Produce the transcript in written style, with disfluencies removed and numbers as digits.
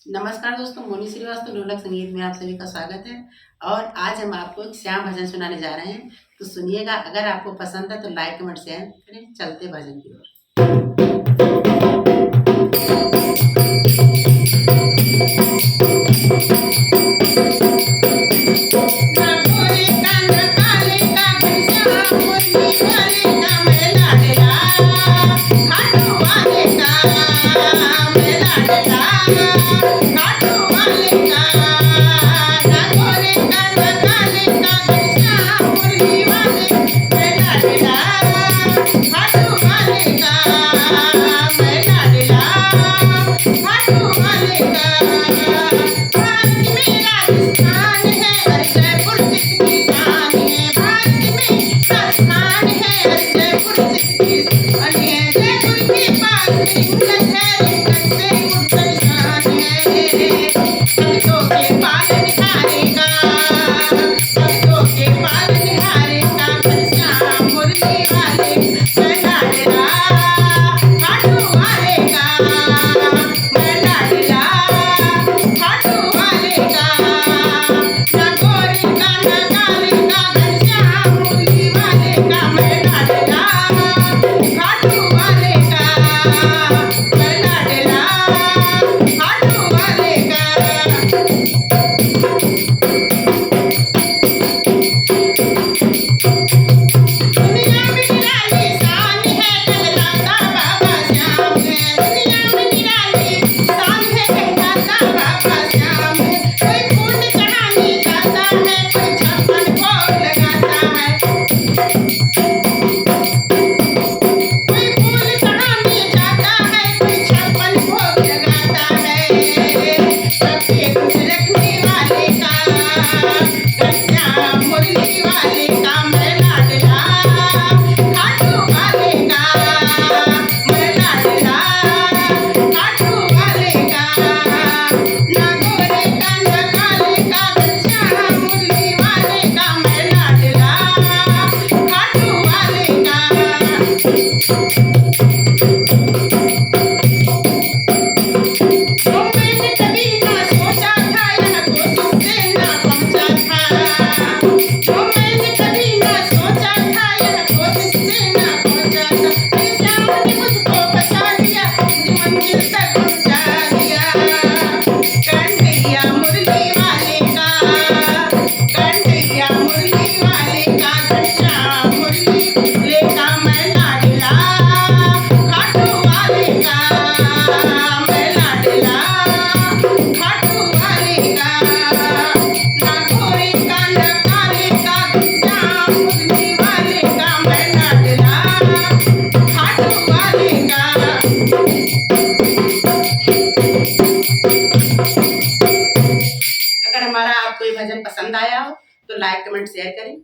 नमस्कार दोस्तों, मोनी श्रीवास्तव ढोलक संगीत में आप सभी का स्वागत है। और आज हम आपको एक श्याम भजन सुनाने जा रहे हैं, तो सुनिएगा। अगर आपको पसंद है तो लाइक कमेंट शेयर करें। चलते भजन की ओर। अगर हमारा आपको ये भजन पसंद आया हो तो लाइक कमेंट शेयर करें।